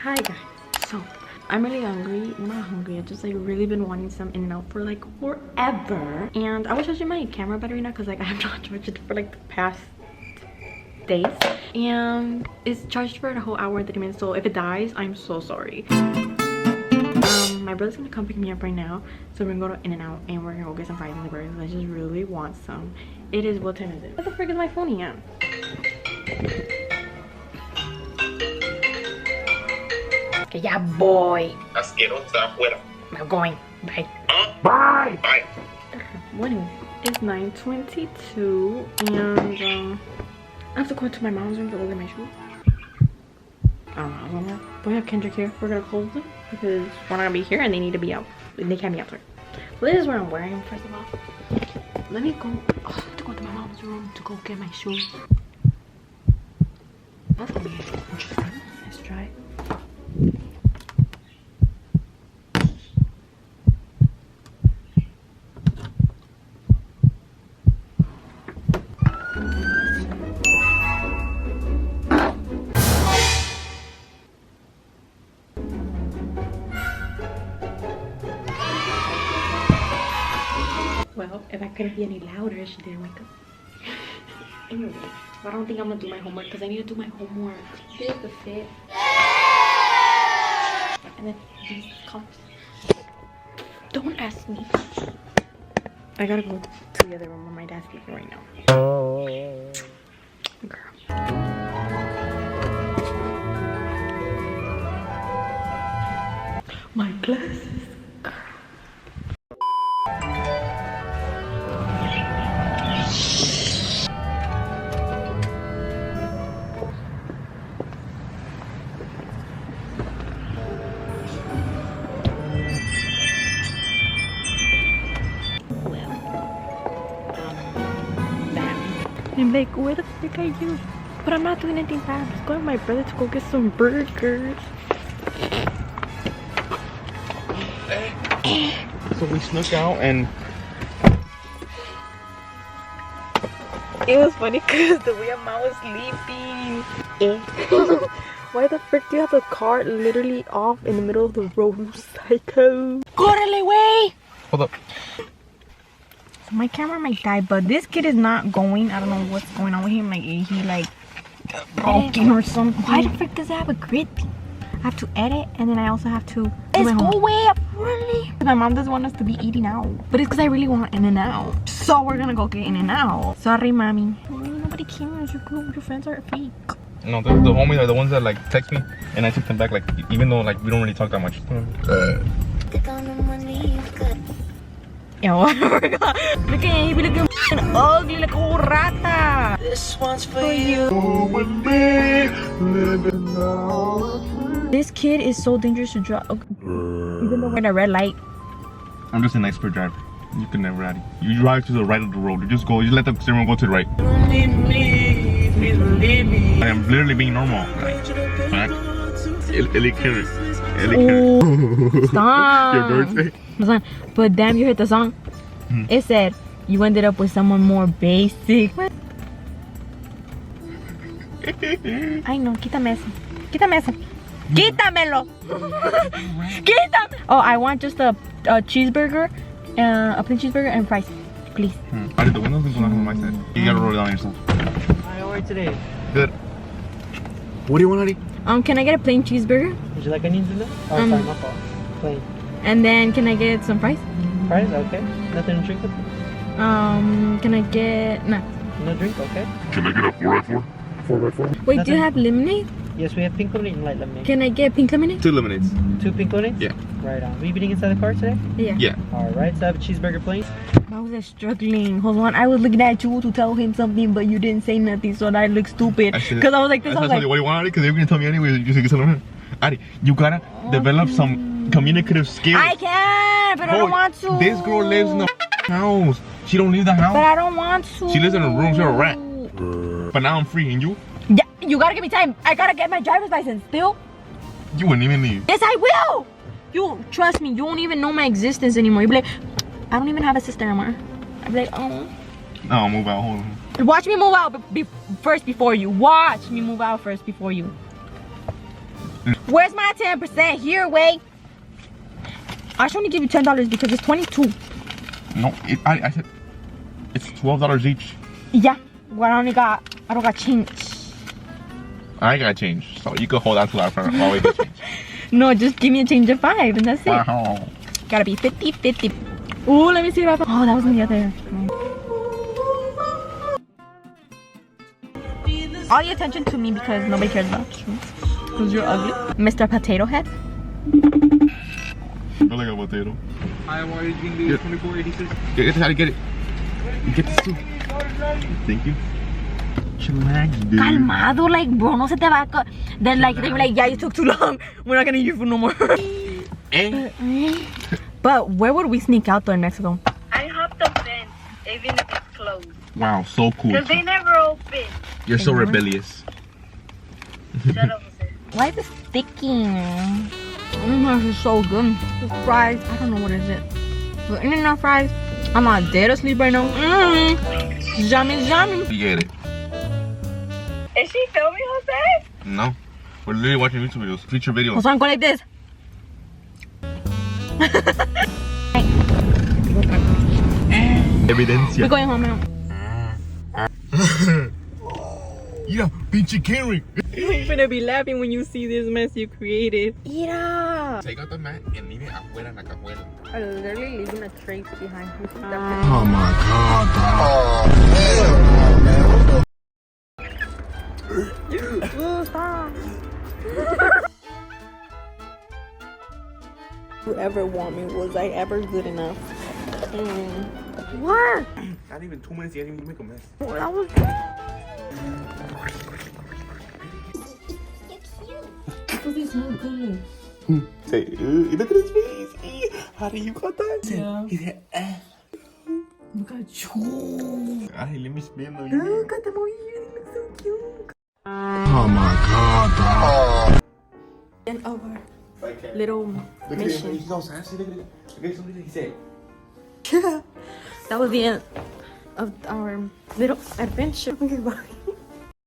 Hi guys, so I'm really hungry. I'm not hungry, I've just like really been wanting some In-N-Out for like forever. And I was charging my camera battery now because like I have not charged it for like the past days, and it's charged for a whole hour and 30 minutes, so if it dies, I'm so sorry. My brother's gonna come pick me up right now, so we're gonna go to In-N-Out and we're gonna go get some fries and burgers. I just really want some. It is, what time is it? What the frick is my phone at? Okay, yeah, boy. Asquerosa afuera. I'm going. Bye. Bye. Bye. Morning. It's 9:22 and I have to go to my mom's room to go get my shoes. I don't know. But we have Kendrick here. We're gonna close them because we're not gonna be here and they need to be out. They can't be out there. So this is what I'm wearing first of all. Let me go. Oh, I have to go to my mom's room to go get my shoes. That's gonna be interesting. Let's try it. Well, if I couldn't be any louder, she didn't wake up. Anyway, I don't think I'm gonna do my homework because I need to do my homework. This is the fit. And then these cups. Don't ask me. I gotta go to the other room where my dad's sleeping right now. Girl. My glasses. I'm like, where the frick are you? But I'm not doing anything bad. I'm just going with my brother to go get some burgers. So we snuck out and it was funny because the way mom was sleeping. Why the frick do you have the car literally off in the middle of the road, psycho? Correle, way! hold up. My camera might die, but this kid is not going. I don't know what's going on with him. Like he like broken or something. Why the frick does it have a grid? I have to edit and then I also have to let's go way up really. My mom doesn't want us to be eating out, but it's because I really want In-N-Out, so we're gonna go get In-N-Out. Sorry, mommy. Nobody cares. Your friends are fake. No, the homies are the ones that like text me and I took them back, like even though like we don't really talk that much. Yo, look at him, he be looking ugly like a rata. This one's for you. This kid is so dangerous to drive. Even though we're in a red light. I'm just an expert driver. You can never ride it. You drive to the right of the road. You just let the steering wheel go to the right. I am literally being normal. Stop. Your birthday. But damn, you heard the song? It said you ended up with someone more basic. Ay no, quítame eso. Quítame eso. Quítamelo. Quítame. Oh, I want just a cheeseburger, a plain cheeseburger and fries, please. I did the windows and go on my side. You gotta roll it down yourself. How are you today? Good. What do you want, Adi? Can I get a plain cheeseburger? Would you like onions in it? Oh, sorry, my fault. Plain. And then can I get some fries? Fries? Okay. Nothing to drink with? Can I get no drink? Okay. Can I get a 4x4? 4x4? Wait, Nothing. do you have lemonade? Yes, we have pink lemonade and light lemonade. Can I get pink lemonade? 2 lemonades. 2 pink lemonades? Yeah. Right on. Will you be eating inside the car today? Yeah. Alright, so I have a cheeseburger, please. I was struggling. Hold on, I was looking at you to tell him something, but you didn't say nothing, so I look stupid. Because I was like this. I was like, what do you want, Adi? Because they're gonna tell me anyway. You just get Adi, you gotta develop some communicative skills. I can, but I don't want to. This girl lives in the house. She don't leave the house. But I don't want to. She lives in a room. She's a rat. But now I'm free, and you? Yeah, you gotta give me time. I gotta get my driver's license still. You wouldn't even leave. Yes, I will. You trust me. You don't even know my existence anymore. You be like, I don't even have a sister anymore. I'd be like, oh. No, I'll move out. Hold on. Watch me move out first before you. Watch me move out first before you. Where's my 10%? Here, wait. I should only give you $10 because it's 22. No, I said it's $12 each. Yeah. Well, I don't got change. I got change, so you can hold on to that for while we get change. No, just give me a change of 5 and that's it. Wow. Gotta be 50-50. Ooh, let me see if I found. Oh, that was in the other. All your attention to me because nobody cares about you. Because you're ugly. Mr. Potato Head. Feel like a potato. Hi, why are you getting the 2486? Get it, how to get it. You get this too. Thank you. Chillax, dude. Calmado, like, bro, no se te va a... Then, like, they were like, yeah, you took too long. We're not gonna use your food no more. But where would we sneak out though in Mexico? I hopped the fence, even if it's closed. Wow, so cool. Because they never open. You're so rebellious. Shut up, Jose. Why is it sticking? This is so good. The fries, I don't know what is it. But In-N-Out fries, I'm not dead asleep right now. Yummy, yummy. You get it. Is she filming, Jose? No. We're literally watching YouTube videos. Feature videos. Jose, I'm going like this. Evidencia. We're going home now. Yeah, pinche Kenrick. You're gonna be laughing when you see this mess you created. Mira! Take out the mat and leave it afuera en la cajuela. I'm literally leaving a trace behind. Oh my god, Ooh, stop. You ever want me? Was I ever good enough? What? Not even 2 minutes yet, you make a mess. That was... He's so good. Say, look at his face. How do you got that? Yeah. He said, Look at you. Ay, let me spin on Look at them over here. They look so cute. Oh my god, dog. End of our little mission. He's all sassy. Look at something he said. That was the end of our little adventure. Okay, bye.